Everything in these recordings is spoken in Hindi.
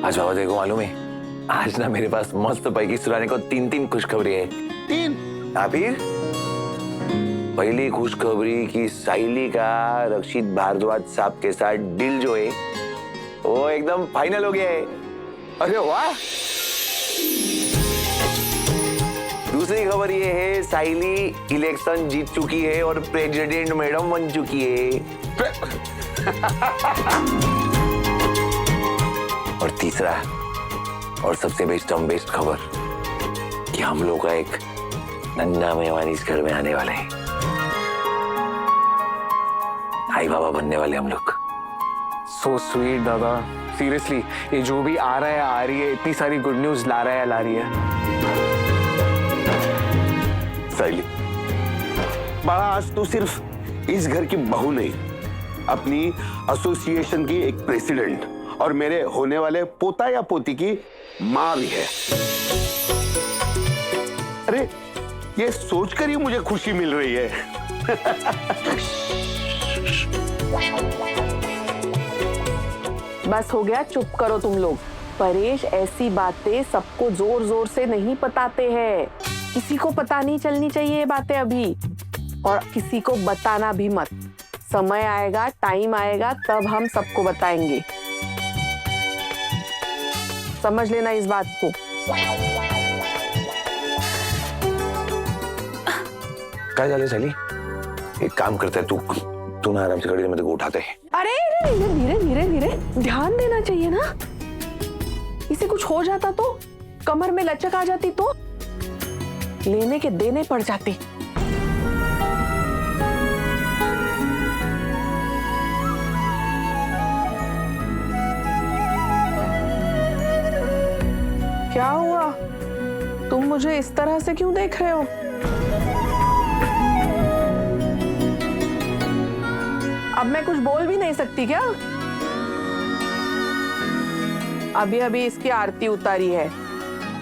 आज बाबा देखो मालूम है, आज ना मेरे पास मस्त पैकी सुनाने को 3 खुशखबरी है। 3? हाँ फिर पहली खुशखबरी की साइली का रक्षित भारद्वाज साहब के साथ डील जो है वो एकदम फाइनल हो गया है। अरे वाह। दूसरी खबर ये है, साइली इलेक्शन जीत चुकी है और प्रेसिडेंट मैडम बन चुकी है। और तीसरा और सबसे बेस्ट खबर कि हम लोग का एक नन्हा मेहमान इस घर में आने वाले हैं। आई बाबा बनने वाले हम लोग। सो स्वीट दादा, सीरियसली ये जो भी आ रहा है आ रही है, इतनी सारी गुड न्यूज ला रहा है ला रही है। साइली, बड़ा आज तो सिर्फ इस घर की बहू नहीं, अपनी एसोसिएशन की एक प्रेसिडेंट और मेरे होने वाले पोता या पोती की माँ भी है। अरे ये सोचकर ही मुझे खुशी मिल रही है। बस हो गया, चुप करो तुम लोग। परेश ऐसी बातें सबको जोर जोर से नहीं बताते हैं। किसी को पता नहीं चलनी चाहिए ये बातें अभी, और किसी को बताना भी मत। समय आएगा, टाइम आएगा, तब हम सबको बताएंगे। समझ लेना इस बात को। क्या चले साइली, एक काम करते है, तू ना आराम से खड़ी, मैं तेको उठाते हैं। अरे धीरे धीरे धीरे ध्यान देना चाहिए ना। इसे कुछ हो जाता तो, कमर में लचक आ जाती तो लेने के देने पड़ जाते। क्या हुआ? तुम मुझे इस तरह से क्यों देख रहे हो? अब मैं कुछ बोल भी नहीं सकती क्या? अभी अभी इसकी आरती उतारी है।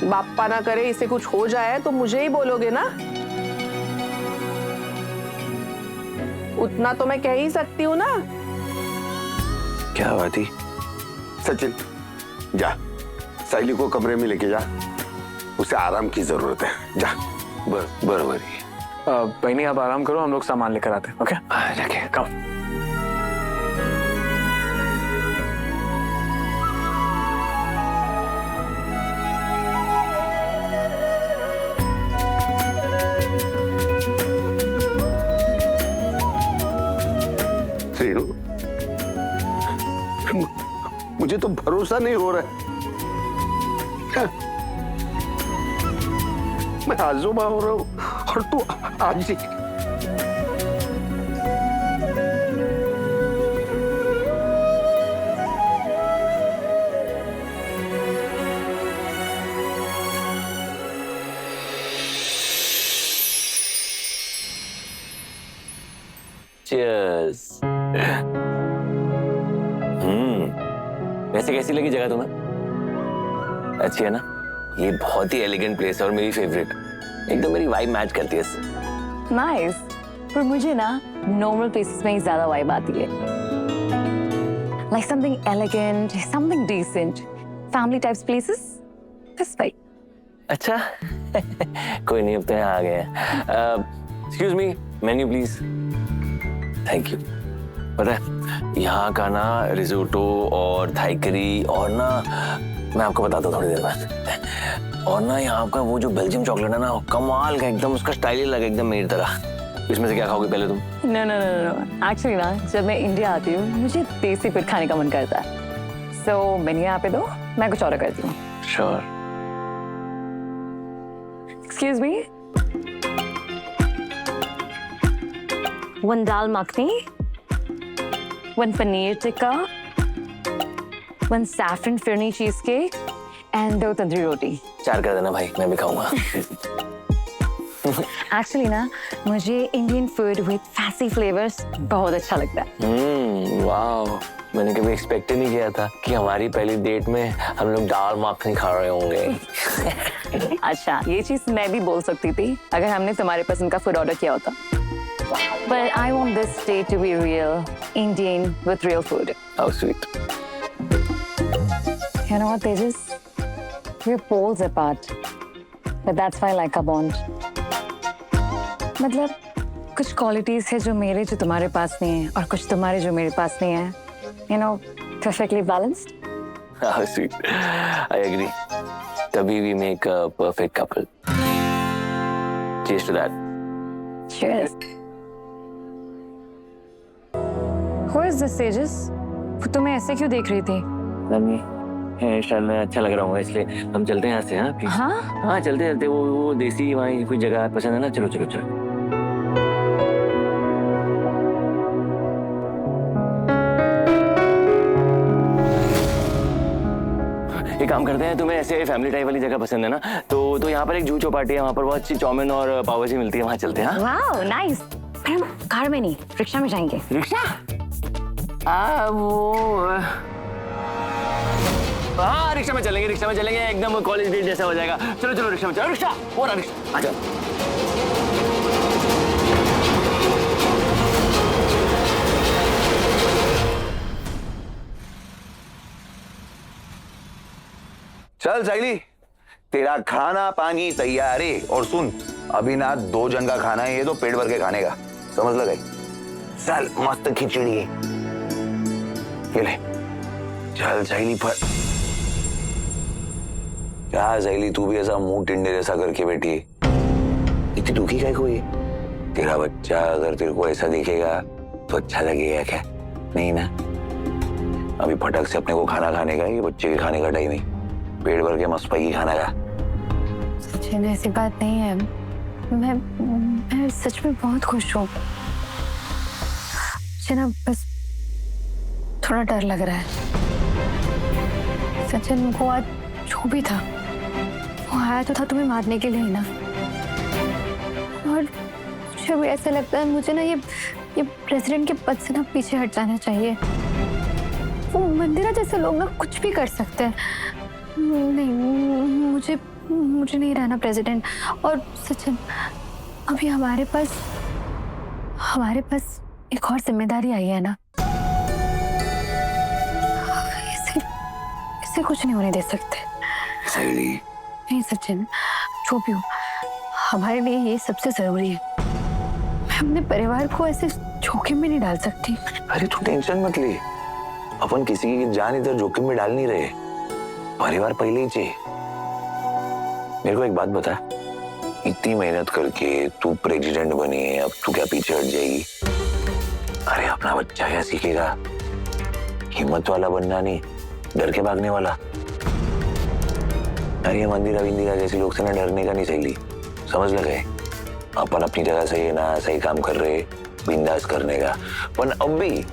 बाप्पा ना करे इसे कुछ हो जाए तो मुझे ही बोलोगे ना। उतना तो मैं कह ही सकती हूँ ना। क्या बात ही? सचिन, जा साइली को कमरे में लेके जा, उसे आराम की जरूरत है। जा। बराबर ही। बहनी आप आराम करो, हम लोग सामान लेकर आते हैं। ओके जाके कम। श्रीनु, मुझे तो भरोसा नहीं हो रहा है। मैं आजोबा हो रहा हूं और तू आज ही। चीयर्स। वैसे कैसी लगी जगह तुम्हें? अच्छी है ना? ये बहुत ही एलिगेंट प्लेस है और मेरी फेवरेट। एकदम मेरी वाइब मैच करती है। नाइस। पर मुझे ना नॉर्मल प्लेसेस में ही ज्यादा वाइब आती है। Like something elegant, something decent, family types places. That's vibe. अच्छा। कोई नहीं, अब तो यहाँ आ गए हैं। Excuse me, menu please. Thank you. पता है यहाँ का ना रिजोटो और थाई करी, और ना मैं आपको बताता हूँ थोड़ी देर बाद। और ना यहाँ का वो जो बेल्जियम चॉकलेट है ना, कमाल का एकदम, उसका स्टाइल ही लगा एकदम मेरी तरह। इसमें से क्या खाओगे पहले तुम? No no no no, actually ना जब मैं इंडिया आती हूँ मुझे देसी फूड खाने का मन करता है। सो मेन्यू यहाँ पे दो, मैं कुछ ऑर्डर करती हूँ। Sure. Excuse me, one dal makhani, one paneer tikka, one saffron phirni cheese cake and 2 tandoori रोटी। 4 कर देना भाई, मैं भी खाऊंगा। एक्चुअली ना मुझे Indian food with fancy flavours बहुत अच्छा लगता है। वाह, मैंने कभी एक्सपेक्ट ही नहीं किया था कि हमारी पहली डेट में हम लोग दाल मखनी खा रहे होंगे। अच्छा, ये चीज मैं भी बोल सकती थी अगर हमने तुम्हारे पसंद का फूड ऑर्डर किया होता। But I want this day to be real, Indian with real food. How sweet. You know what, Tejas? We're poles apart, but that's why I like our bond. मतलब कुछ क्वालिटीज है जो मेरे जो तुम्हारे पास नहीं है और कुछ तुम्हारे जो मेरे पास नहीं है. You know, perfectly balanced. How sweet. I agree. तभी we make a perfect couple. Cheers to that. Cheers. Who is this, Tejas? वो तुम्हें ऐसे क्यों देख रही थी? नन्ही हेयर में अच्छा लग रहा हूँ इसलिए हम चलते हैं यहाँ से. हाँ प्लीज. हाँ चलते चलते वो देसी वहाँ कोई जगह पसंद है ना. चलो चलो चलो. एक काम करते हैं, तुम्हें ऐसे फैमिली टाइप वाली जगह पसंद है ना, तो यहाँ पर एक जूह चौपाटी है, वहाँ पर बहुत अच्छी चाउमीन और पाव भाजी मिलती है, वहाँ चलते हैं. Wow, nice. पर हम कार में नहीं, रिक्शा में जाएंगे. रिक्शा? हाँ रिक्शा में चलेंगे एकदम कॉलेज डेट जैसा हो जाएगा. चलो चलो रिक्शा में चलो. रिक्शा वो रहा रिक्शा. आजा. चल साइली, तेरा खाना पानी तैयार है. और सुन, अभी ना 2 जन का खाना है, ये तो पेट भर के खाने का, समझ लगे? चल मस्त खिचड़ी है, ये ले. चल साइली पर. क्या साइली, तू भी ऐसा मुंह टिंडे जैसा करके बैठी है? इतनी दुखी काय को है? तेरा बच्चा अगर तेरे को ऐसा दिखेगा तो अच्छा लगेगा क्या? नहीं ना. अभी फटक से अपने को खाना खाने का, ये बच्चे के खाने का टाइम है. पेट भर के मस्त पाई खाना का. सचिन, ऐसी बात नहीं है. मैं सच में बहुत खुश हूँ. ना बस थोड़ा डर लग रहा है. सचिन, वो आज जो भी था वो आया तो था तुम्हें मारने के लिए ना. और मुझे भी ऐसा लगता है, मुझे ना ये प्रेसिडेंट के पद से ना पीछे हट जाना चाहिए. वो मंदिरा जैसे लोग ना कुछ भी कर सकते हैं. नहीं, मुझे नहीं रहना प्रेसिडेंट. और सचिन, अभी हमारे पास एक और जिम्मेदारी आई है ना. इसे कुछ नहीं होने दे सकते. नहीं सचिन, जो भी हो, हमारे लिए ये सबसे जरूरी है. मैं अपने परिवार को ऐसे जोखिम में नहीं डाल सकती. अरे तू टेंशन मत ले, अपन किसी की जान इधर जोखिम में डाल नहीं रहे. परिवार पहले ही चाहिए. मेरे को एक बात बता, इतनी मेहनत करके तू प्रेसिडेंट बनी है, अब तू क्या पीछे हट जाएगी? अरे अपना बच्चा क्या सीखेगा? हिम्मत वाला बनना नहीं, डर के भागने वाला. अरे मंदिरा जैसे लोग से ना डरने का नहीं सही. समझ लगे? अपन अपनी जगह सही है ना, सही काम कर रहे, बिंदास करने का. पर अब भी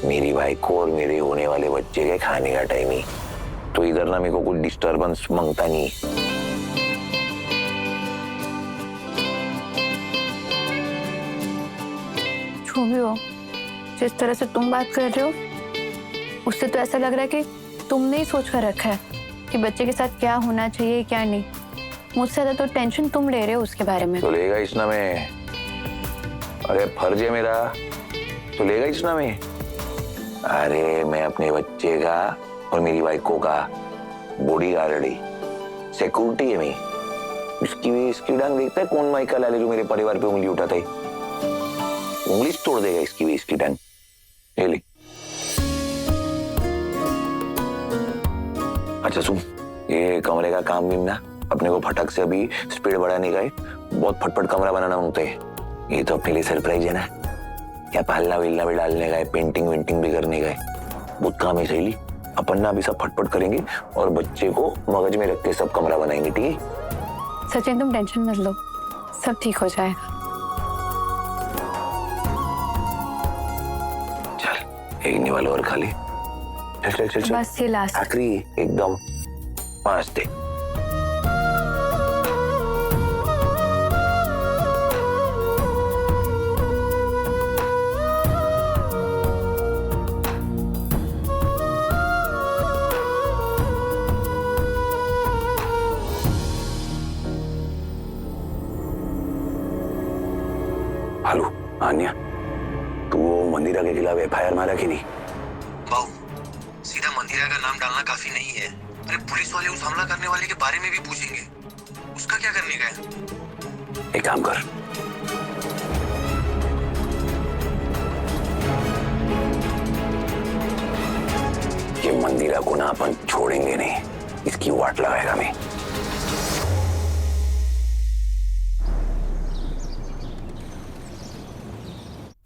मेरी वाइफ को और मेरे होने वाले बच्चे के खाने का टाइम ही, तो इधर ना मेरे को कुछ डिस्टर्बेंस मांगता नहीं. जो भी हो, जिस तरह से तुम बात कर रहे हो उससे तो ऐसा लग रहा है कि तुमने ही सोच कर रखा है कि बच्चे के साथ क्या होना चाहिए क्या नहीं. मुझसे ज्यादा तो टेंशन तुम ले रहे हो उसके बारे में. तो लेगा इसना में. अरे फर्ज है मेरा, तो लेगा इसना में. अरे मैं अपने बच्चे का और मेरी वाइफ को का बॉडी गार्ड है, सिक्योरिटी है मैं. इसकी डांग देखता है कौन माइका लाले जो मेरे परिवार पे उंगली उठाता है. उंगली तोड़ देगा इसकी डांग. ले ले. अच्छा सुन, ये कमरे का काम भी ना अपने को फटक से अभी स्पीड बढ़ाने का है. बहुत फटफट कमरा बनाना होता है. ये तो अपने लिए सरप्राइज है ना. क्या पालना विलना भी डालने का है, पेंटिंग वेंटिंग भी करने का है. बहुत काम है सही. अपन ना अभी सब फटफट करेंगे और बच्चे को मगज में रख के सब कमरा बनाएंगे. ठीक है सचिन, तुम टेंशन मत लो, सब ठीक हो जाएगा. चल एक निवाला और खा ले. चल बस ये लास्ट. आखिरी एकदम 5 दे. हेलो आन्या, तू वो मंदिरा के खिलाफ FIR मारा कि नहीं? सीधा मंदिरा का नाम डालना काफी नहीं है। अरे पुलिस वाले उस हमला करने वाले के बारे में भी पूछेंगे, उसका क्या करने का है? एक काम कर, ये मंदिरा को ना अपन छोड़ेंगे नहीं, इसकी वाट लगाएगा मैं।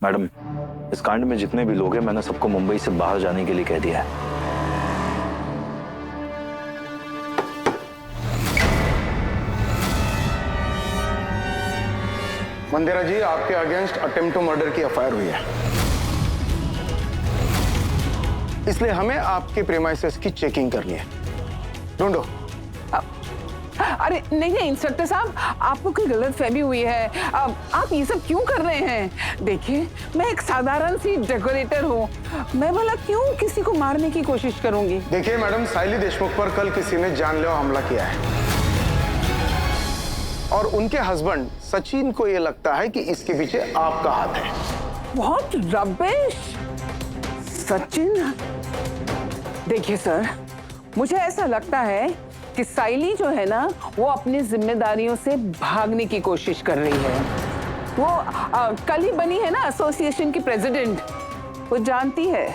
मैडम, इस कांड में जितने भी लोग हैं मैंने सबको मुंबई से बाहर जाने के लिए कह दिया है। मंदिरा जी, आपके अगेंस्ट अटेम्प्ट टू मर्डर की एफआईआर हुई है, इसलिए हमें आपके प्रीमाइसेस की चेकिंग करनी है। ढूंढो। अरे नहीं नहीं इंस्पेक्टर साहब, आपको कोई गलतफहमी हुई है। आप ये सब क्यों कर रहे हैं? देखिए, मैं एक साधारण सी डेकोरेटर हूँ, मैं भला क्यों किसी को मारने की कोशिश करूंगी? देखिए मैडम, साइली देशमुख पर कल किसी ने जानलेवा हमला किया है और उनके हस्बैंड सचिन को ये लगता है कि इसके पीछे आपका हाथ है। बहुत रबिश। सचिन, देखिए सर, मुझे ऐसा लगता है कि साइली जो है ना, वो अपनी जिम्मेदारियों से भागने की कोशिश कर रही है। वो कल ही बनी है ना एसोसिएशन की प्रेसिडेंट। वो जानती है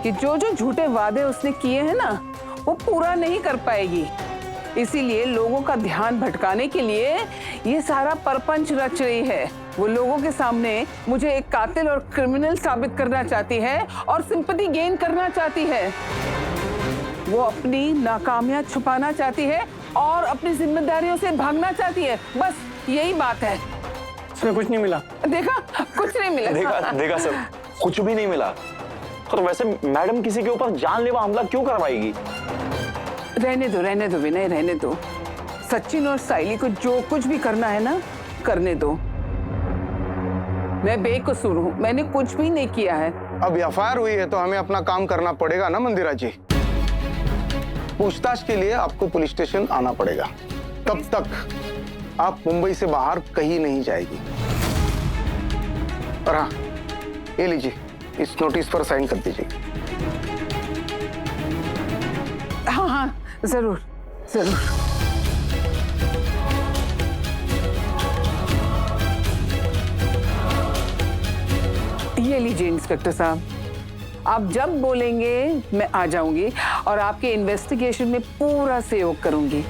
कि जो जो झूठे वादे उसने किए हैं ना, वो पूरा नहीं कर पाएगी। इसीलिए लोगों का ध्यान भटकाने के लिए ये सारा परपंच रच रही है। वो लोगों के सामने मुझे एक कातिल और क्रिमिनल साबित करना चाहती है और सिंपैथी गेन करना चाहती है। वो अपनी नाकामियां छुपाना चाहती है और अपनी जिम्मेदारियों से भागना चाहती है। बस यही बात है। इसमें कुछ नहीं मिला। देखा, कुछ नहीं मिला। देखा सर, कुछ भी नहीं मिला। और वैसे मैडम किसी के ऊपर जानलेवा हमला क्यों करवाएगी? रहने दो विनय, रहने दो। सचिन और साइली को जो कुछ भी करना है ना, करने दो। मैं बेकसूर हूँ, मैंने कुछ भी नहीं किया है। अब एफआईआर हुई है तो हमें अपना काम करना पड़ेगा ना मंदिरा जी। पूछताछ के लिए आपको पुलिस स्टेशन आना पड़ेगा। तब तक आप मुंबई से बाहर कहीं नहीं जाएगी। और हाँ, ये लीजिए, इस नोटिस पर साइन कर दीजिए। हाँ हाँ, जरूर जरूर। ये लीजिए इंस्पेक्टर साहब, आप जब बोलेंगे मैं आ जाऊंगी और आपके इन्वेस्टिगेशन में पूरा सहयोग करूंगी।